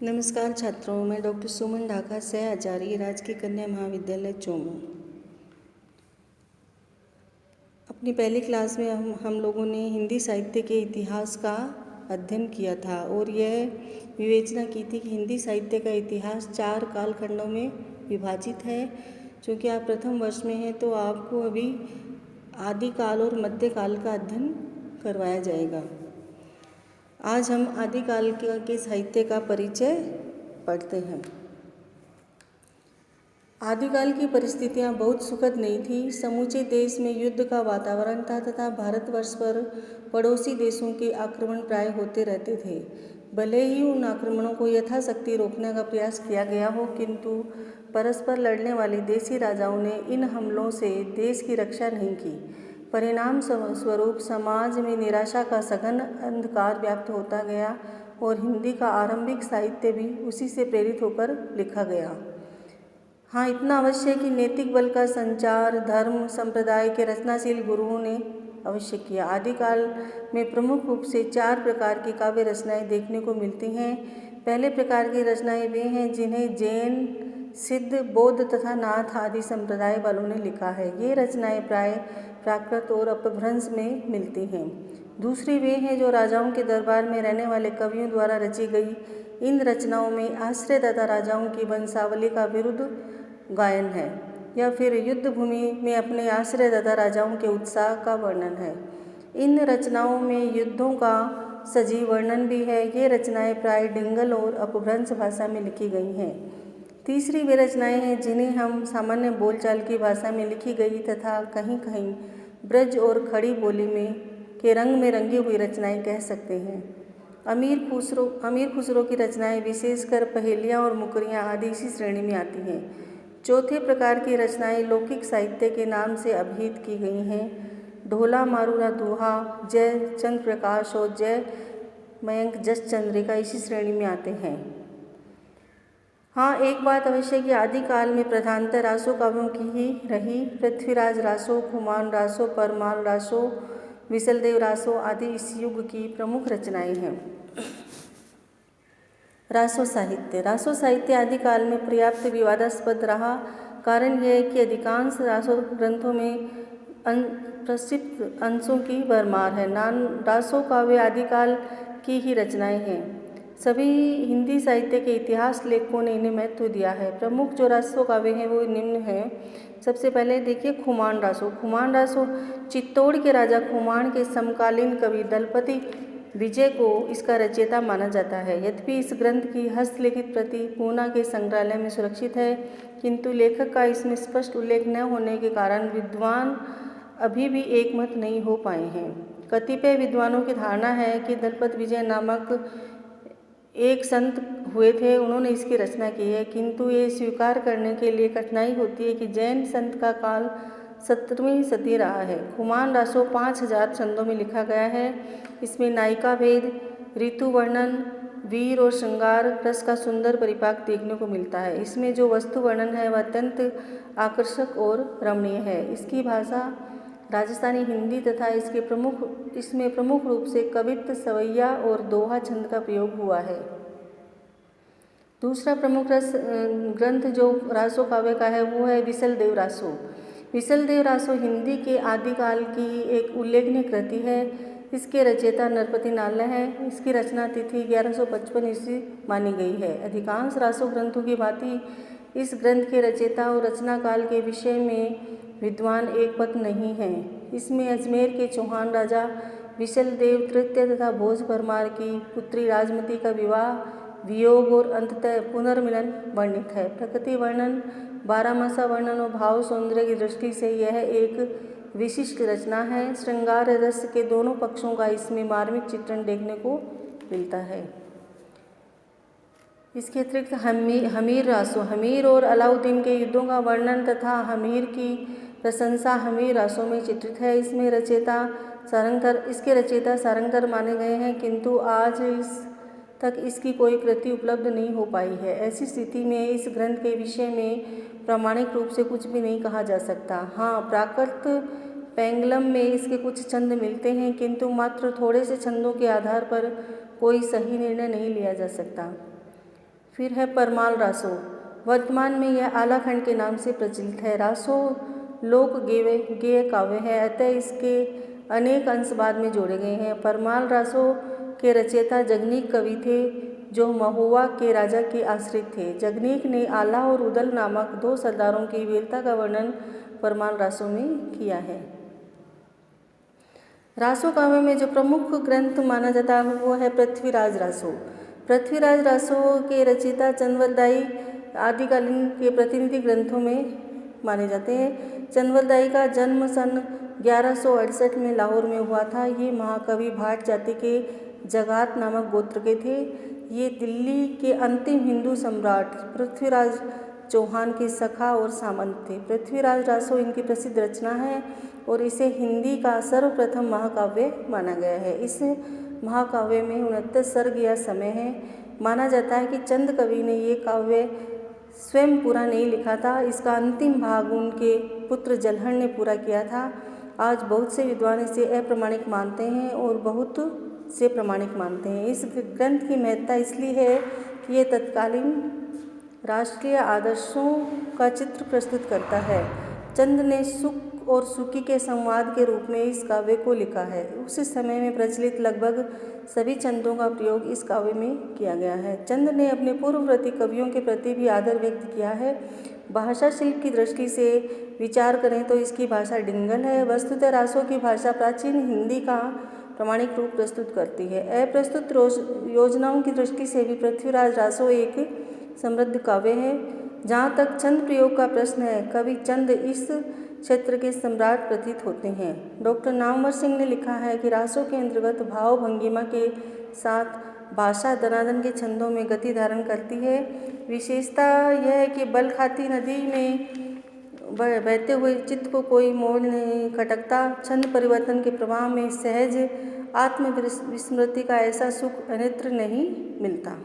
नमस्कार छात्रों, मैं डॉक्टर सुमन ढाका सह आचार्य राजकीय कन्या महाविद्यालय चोमू। अपनी पहली क्लास में हम लोगों ने हिंदी साहित्य के इतिहास का अध्ययन किया था और यह विवेचना की थी कि हिंदी साहित्य का इतिहास 4 कालखंडों में विभाजित है। चूँकि आप प्रथम वर्ष में हैं तो आपको अभी आदिकाल और मध्यकाल का अध्ययन करवाया जाएगा। आज हम आदिकाल के साहित्य का परिचय पढ़ते हैं। आदिकाल की परिस्थितियां बहुत सुखद नहीं थी। समूचे देश में युद्ध का वातावरण था तथा भारतवर्ष पर पड़ोसी देशों के आक्रमण प्राय होते रहते थे। भले ही उन आक्रमणों को यथाशक्ति रोकने का प्रयास किया गया हो, किंतु परस्पर लड़ने वाले देशी राजाओं ने इन हमलों से देश की रक्षा नहीं की। परिणाम स्वरूप समाज में निराशा का सघन अंधकार व्याप्त होता गया और हिंदी का आरंभिक साहित्य भी उसी से प्रेरित होकर लिखा गया। हाँ, इतना अवश्य कि नैतिक बल का संचार धर्म संप्रदाय के रचनाशील गुरुओं ने अवश्य किया। आदिकाल में प्रमुख रूप से 4 प्रकार की काव्य रचनाएं देखने को मिलती हैं। पहले प्रकार की रचनाएं वे हैं जिन्हें जैन, सिद्ध, बौद्ध तथा नाथ आदि संप्रदाय वालों ने लिखा है। ये रचनाएं प्राय प्राकृत और अपभ्रंश में मिलती हैं। दूसरी वे हैं जो राजाओं के दरबार में रहने वाले कवियों द्वारा रची गई। इन रचनाओं में आश्रयदाता राजाओं की वंशावली का विरुद्ध गायन है या फिर युद्ध भूमि में अपने आश्रयदाता राजाओं के उत्साह का वर्णन है। इन रचनाओं में युद्धों का सजीव वर्णन भी है। ये रचनाएं प्राय डिंगल और अपभ्रंश भाषा में लिखी गई हैं। तीसरी वे रचनाएं हैं जिन्हें हम सामान्य बोलचाल की भाषा में लिखी गई तथा कहीं कहीं ब्रज और खड़ी बोली में के रंग में रंगी हुई रचनाएं कह सकते हैं। अमीर खुसरो की रचनाएं विशेषकर पहेलियाँ और मुकरियाँ आदि इसी श्रेणी में आती हैं। चौथे प्रकार की रचनाएं लौकिक साहित्य के नाम से अभिहित की गई हैं। ढोला मारूरा दोहा, जय चंद्र प्रकाश और जय मयंक जस चंद्रिका इसी श्रेणी में आते हैं। हाँ, एक बात अवश्य कि आदिकाल में प्रधानतः रासो काव्यों की ही रही। पृथ्वीराज रासो, खुमान रासो, परमाल रासो, विसलदेव रासो आदि इस युग की प्रमुख रचनाएं हैं। रासो साहित्य आदिकाल में पर्याप्त विवादास्पद रहा। कारण यह है कि अधिकांश रासो ग्रंथों में प्रक्षिप्त अंशों की भरमार है। रासो काव्य आदिकाल की ही रचनाएं हैं। सभी हिंदी साहित्य के इतिहास लेखकों ने इन्हें महत्व दिया है। प्रमुख जो रासो काव्य हैं वो निम्न हैं। सबसे पहले देखिए खुमान रासो चित्तौड़ के राजा खुमान के समकालीन कवि दलपति विजय को इसका रचयिता माना जाता है। यद्यपि इस ग्रंथ की हस्तलिखित प्रति पूना के संग्रहालय में सुरक्षित है, किंतु लेखक का इसमें स्पष्ट उल्लेख न होने के कारण विद्वान अभी भी एकमत नहीं हो पाए हैं। कतिपय विद्वानों की धारणा है कि दलपत विजय नामक एक संत हुए थे, उन्होंने इसकी रचना की है, किंतु ये स्वीकार करने के लिए कठिनाई होती है कि जैन संत का काल 17वीं सदी रहा है। खुमान रासो 5000 छंदों में लिखा गया है। इसमें नायिका भेद, ऋतु वर्णन, वीर और श्रृंगार रस का सुंदर परिपाक देखने को मिलता है। इसमें जो वस्तु वर्णन है वह अत्यंत आकर्षक और रमणीय है। इसकी भाषा राजस्थानी हिंदी तथा इसमें प्रमुख रूप से कवित्त, सवैया और दोहा छंद का प्रयोग हुआ है। दूसरा प्रमुख ग्रंथ जो रासो काव्य का है वो है विसलदेव रासो हिंदी के आदिकाल की एक उल्लेखनीय कृति है। इसके रचयिता नरपति नालय है। इसकी रचना तिथि 1155 ईस्वी मानी गई है। अधिकांश रासो ग्रंथों की भांति इस ग्रंथ के रचयिता और रचना काल के विषय में विद्वान एकमत नहीं हैं। इसमें अजमेर के चौहान राजा विसलदेव तृतीय तथा भोज परमार की पुत्री राजमती का विवाह, वियोग और अंततः पुनर्मिलन वर्णित है। प्रकृति वर्णन, बारहमासा वर्णन और भाव सौंदर्य की दृष्टि से यह एक विशिष्ट रचना है। श्रृंगार रस के दोनों पक्षों का इसमें मार्मिक चित्रण देखने को मिलता है। इसके अतिरिक्त हमीर और अलाउद्दीन के युद्धों का वर्णन तथा हमीर की प्रशंसा हमीर रासों में चित्रित है। इसके रचयिता सारंगधर माने गए हैं, किंतु आज तक इसकी कोई कृति उपलब्ध नहीं हो पाई है। ऐसी स्थिति में इस ग्रंथ के विषय में प्रामाणिक रूप से कुछ भी नहीं कहा जा सकता। हाँ, प्राकृत पेंगलम में इसके कुछ छंद मिलते हैं, किंतु मात्र थोड़े से छंदों के आधार पर कोई सही निर्णय नहीं लिया जा सकता। फिर है परमाल रासो। वर्तमान में यह आलाखंड के नाम से प्रचलित है। रासो लोक गेय काव्य है, अतः इसके अनेक अंश बाद में जोड़े गए हैं। परमाल रासो के रचयिता जगनीक कवि थे, जो महोवा के राजा के आश्रित थे। जगनीक ने आला और उदल नामक 2 सरदारों की वीरता का वर्णन परमाल रासो में किया है। रासो काव्य में जो प्रमुख ग्रंथ माना जाता है वो है पृथ्वीराज रासो। पृथ्वीराज रासो के रचयिता चंद्रवरदायी आदिकालीन के प्रतिनिधि ग्रंथों में माने जाते हैं। चंद्रवरदायी का जन्म सन 1168 में लाहौर में हुआ था। ये महाकवि भाट जाति के जगात नामक गोत्र के थे। ये दिल्ली के अंतिम हिंदू सम्राट पृथ्वीराज चौहान के सखा और सामंत थे। पृथ्वीराज रासो इनकी प्रसिद्ध रचना है और इसे हिंदी का सर्वप्रथम महाकाव्य माना गया है। इस महाकाव्य में 69 सर्ग या समय है। माना जाता है कि चंद कवि ने ये काव्य स्वयं पूरा नहीं लिखा था, इसका अंतिम भाग उनके पुत्र जलहण ने पूरा किया था। आज बहुत से विद्वान इसे अप्रमाणिक मानते हैं और बहुत से प्रमाणिक मानते हैं। इस ग्रंथ की महत्ता इसलिए है कि ये तत्कालीन राष्ट्रीय आदर्शों का चित्र प्रस्तुत करता है। चंद ने सुख और सुखी के संवाद के रूप में इस काव्य को लिखा है। उस समय में प्रचलित लगभग सभी छंदों का प्रयोग इस काव्य में किया गया है। चंद ने अपने पूर्ववर्ती कवियों के प्रति भी आदर व्यक्त किया है। भाषा शिल्प की दृष्टि से विचार करें तो इसकी भाषा डिंगल है। वस्तुतः रासो की भाषा प्राचीन हिंदी का प्रामाणिक रूप प्रस्तुत करती है। अप्रस्तुत योजनाओं की दृष्टि से भी पृथ्वीराज रासो एक समृद्ध काव्य है। जहाँ तक छंद प्रयोग का प्रश्न है, कवि चंद इस क्षेत्र के सम्राट प्रतीत होते हैं। डॉक्टर नामवर सिंह ने लिखा है कि रासो के अंतर्गत भाव भंगिमा के साथ भाषा दनादन के छंदों में गति धारण करती है। विशेषता यह है कि बल खाती नदी में बहते हुए चित्त को कोई मोड़ नहीं खटकता। छंद परिवर्तन के प्रवाह में सहज आत्मविस्मृति का ऐसा सुख अन्यत्र नहीं मिलता।